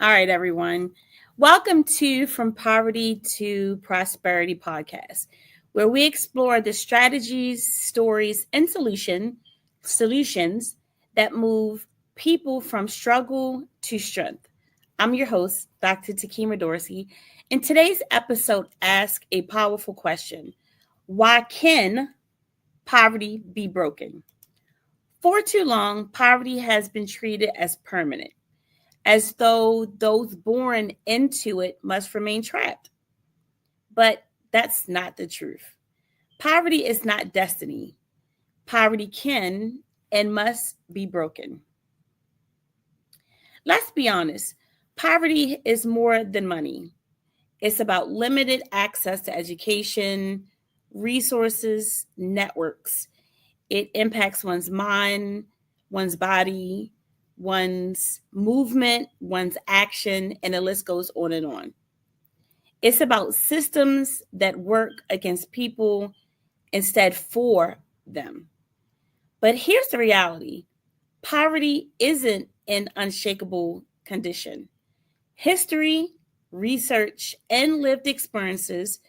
All right, everyone. Welcome to From Poverty to Prosperity podcast, where we explore the strategies, stories, and solutions that move people from struggle to strength. I'm your host, Dr. Tekemia Dorsey, and today's episode asks a powerful question. Why can poverty be broken? For too long, poverty has been treated as permanent, as though those born into it must remain trapped. But that's not the truth. Poverty is not destiny. Poverty can and must be broken. Let's be honest, poverty is more than money. It's about limited access to education, resources, networks. It impacts one's mind, one's body, one's movement, one's action, and the list goes on and on. It's about systems that work against people instead for them. But here's the reality: poverty isn't an unshakable condition. History, research, and lived experiences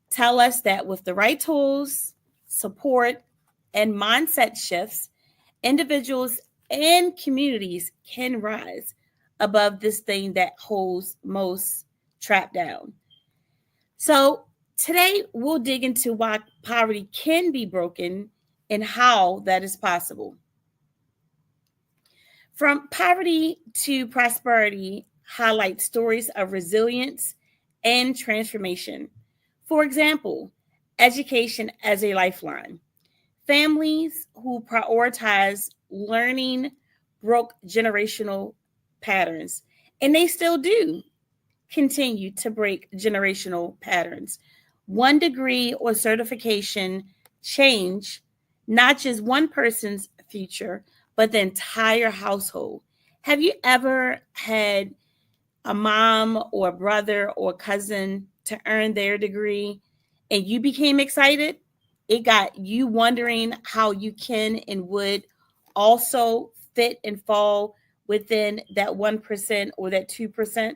tell us that with the right tools, support, and mindset shifts, individuals and communities can rise above this thing that holds most trapped down. So, today we'll dig into why poverty can be broken and how that is possible. From Poverty to Prosperity highlights stories of resilience and transformation. For example, education as a lifeline. Families who prioritize learning broke generational patterns, and they still do continue to break generational patterns. One degree or certification change not just one person's future, but the entire household. Have you ever had a mom or brother or cousin to earn their degree and you became excited? It got you wondering how you can and would also fit and fall within that 1% or that 2%.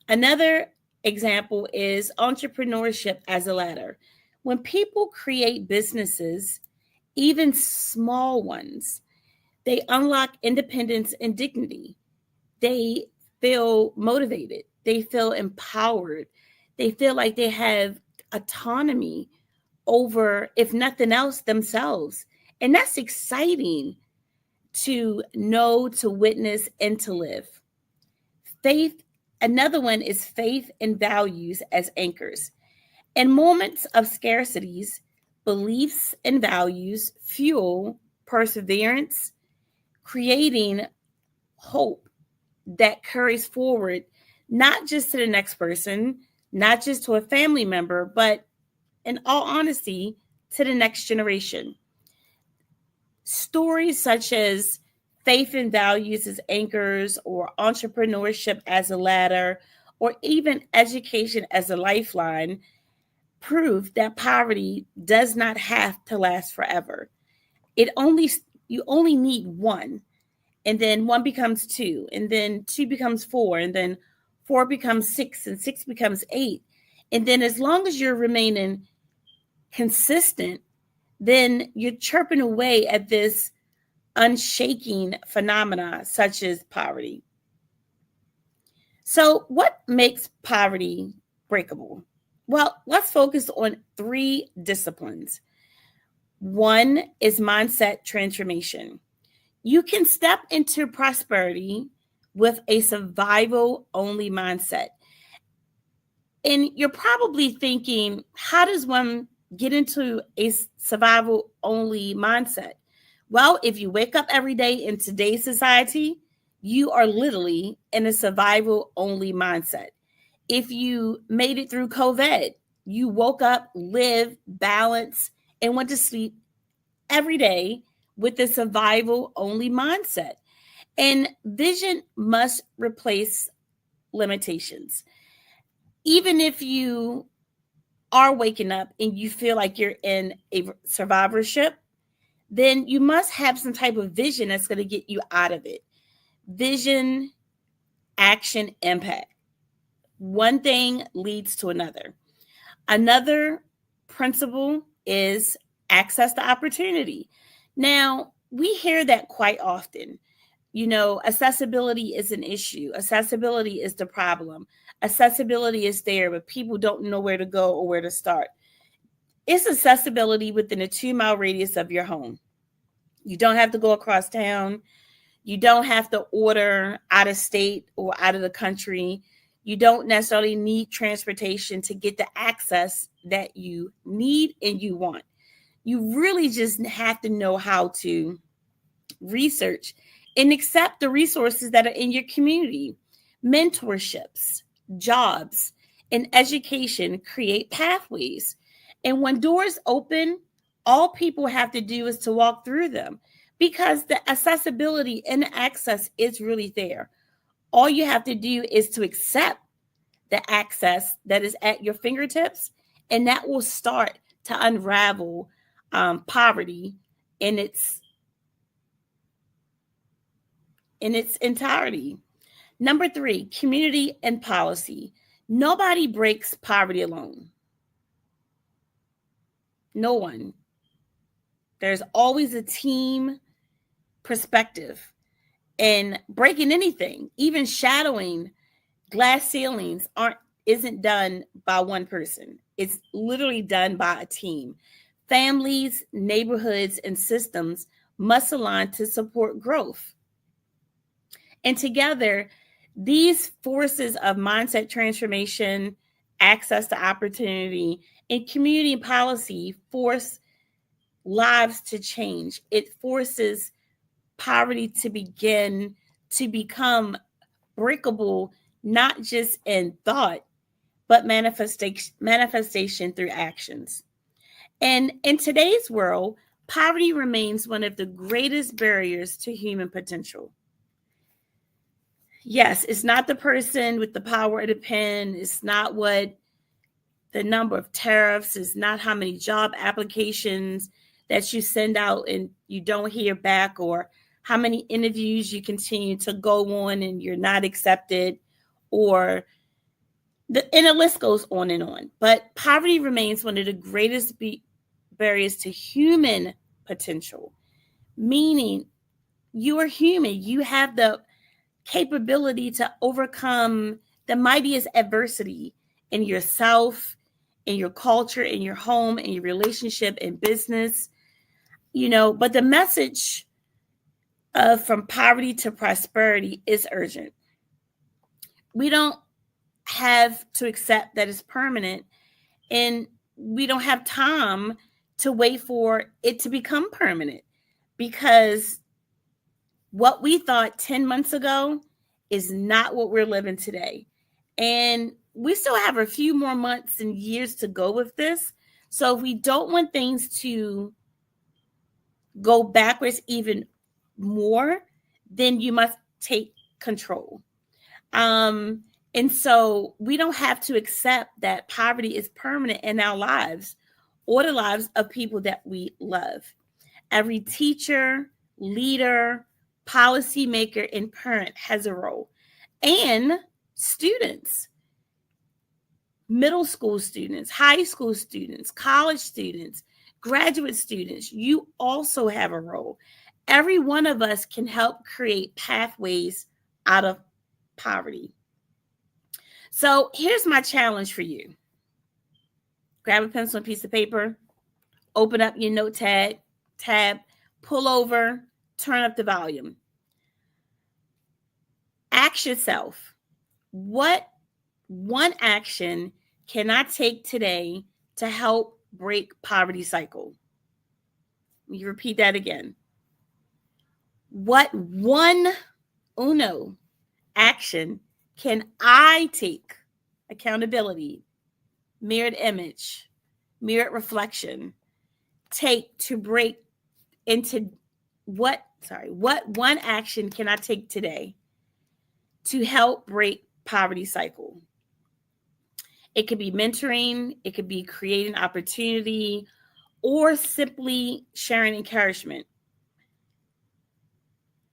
Another example is entrepreneurship as a ladder. When people create businesses, even small ones, they unlock independence and dignity. They feel motivated. They feel empowered. They feel like they have autonomy over, if nothing else, themselves. And that's exciting to know, to witness, and to live. Faith, another one is faith and values as anchors. In moments of scarcities, beliefs and values fuel perseverance, creating hope that carries forward, not just to the next person, not just to a family member, but in all honesty, to the next generation. Stories such as faith and values as anchors, or entrepreneurship as a ladder, or even education as a lifeline prove that poverty does not have to last forever. It only You only need one, and then one becomes two, and then two becomes four, and then four becomes six, and six becomes eight. And then as long as you're remaining consistent, then you're chirping away at this unshaking phenomena such as poverty. So, what makes poverty breakable? Well, let's focus on three disciplines. One is mindset transformation. You can step into prosperity with a survival only mindset. And you're probably thinking, how does one get into a survival only mindset? Well, if you wake up every day in today's society, you are literally in a survival only mindset. If you made it through COVID, you woke up, lived, balanced, and went to sleep every day with a survival only mindset. And vision must replace limitations. Even if you are waking up and you feel like you're in a survivorship, then you must have some type of vision that's going to get you out of it. Vision action, impact. One thing leads to another. Another principle is access to opportunity. Now, we hear that quite often. Accessibility is an issue. Accessibility is the problem. Accessibility is there, but people don't know where to go or where to start. It's accessibility within a 2-mile radius of your home. You don't have to go across town. You don't have to order out of state or out of the country. You don't necessarily need transportation to get the access that you need and you want. You really just have to know how to research and accept the resources that are in your community. Mentorships, jobs, and education create pathways. And when doors open, all people have to do is to walk through them because the accessibility and access is really there. All you have to do is to accept the access that is at your fingertips, and that will start to unravel poverty in its entirety. Number 3, community and policy. Nobody breaks poverty alone. No one. There's always a team perspective. And breaking anything, even shadowing glass ceilings, isn't done by one person. It's literally done by a team. Families, neighborhoods, and systems must align to support growth. And together, these forces of mindset transformation, access to opportunity, and community policy force lives to change. It forces poverty to begin to become breakable, not just in thought, but manifestation through actions. And in today's world, poverty remains one of the greatest barriers to human potential. Yes, it's not the person with the power of the pen. It's not what the number of tariffs. It's not how many job applications that you send out and you don't hear back, or how many interviews you continue to go on and you're not accepted, and the list goes on and on. But poverty remains one of the greatest barriers to human potential, meaning you are human. You have the capability to overcome the mightiest adversity in yourself, in your culture, in your home, in your relationship, in business, but the message of from poverty to prosperity is urgent. We don't have to accept that it's permanent, and we don't have time to wait for it to become permanent, because what we thought 10 months ago is not what we're living today. And we still have a few more months and years to go with this. So if we don't want things to go backwards even more, then you must take control. And so we don't have to accept that poverty is permanent in our lives or the lives of people that we love. Every teacher, leader, policymaker, and parent has a role. And students, middle school students, high school students, college students, graduate students, you also have a role. Every one of us can help create pathways out of poverty. So here's my challenge for you. Grab a pencil and piece of paper, open up your notepad tab, pull over, turn up the volume. Ask yourself, what one action can I take today to help break poverty cycle? Let me repeat that again. What one action can I take? Accountability, mirrored image, mirrored reflection, take to break into what one action can I take today to help break poverty cycle? It could be mentoring, it could be creating opportunity, or simply sharing encouragement.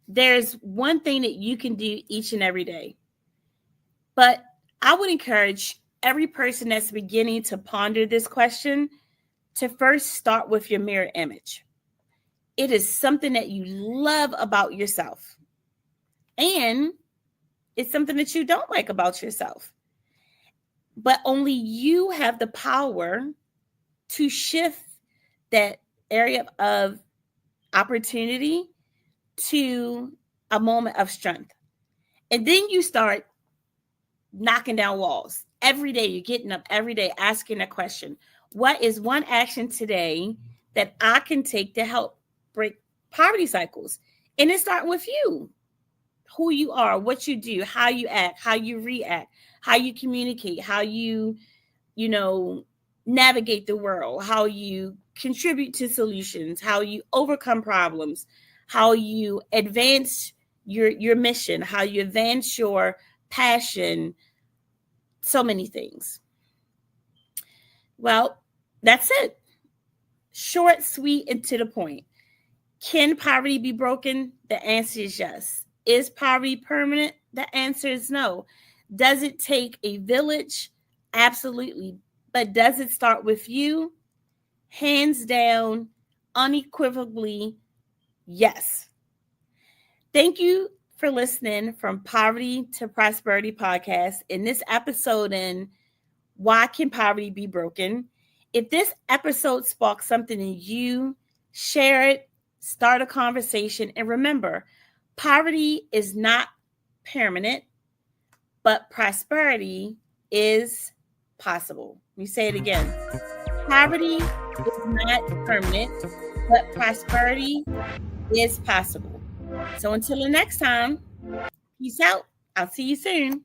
There's one thing that you can do each and every day. But I would encourage every person that's beginning to ponder this question to first start with your mirror image. It is something that you love about yourself, and it's something that you don't like about yourself. But only you have the power to shift that area of opportunity to a moment of strength. And then you start knocking down walls. Every day, you're getting up every day asking a question. What is one action today that I can take to help break poverty cycles? And it's starting with you, who you are, what you do, how you act, how you react, how you communicate, how you know, navigate the world, how you contribute to solutions, how you overcome problems, how you advance your mission, how you advance your passion, so many things. Well, that's it. Short, sweet, and to the point. Can poverty be broken? The answer is yes. Is poverty permanent? The answer is no. Does it take a village? Absolutely. But does it start with you? Hands down, unequivocally, yes. Thank you for listening from Poverty to Prosperity podcast. In this episode, in Why Can Poverty Be Broken? If this episode sparked something in you, share it, start a conversation, and remember, poverty is not permanent, but prosperity is possible. Let me say it again. Poverty is not permanent, but prosperity is possible. So until the next time, peace out. I'll see you soon.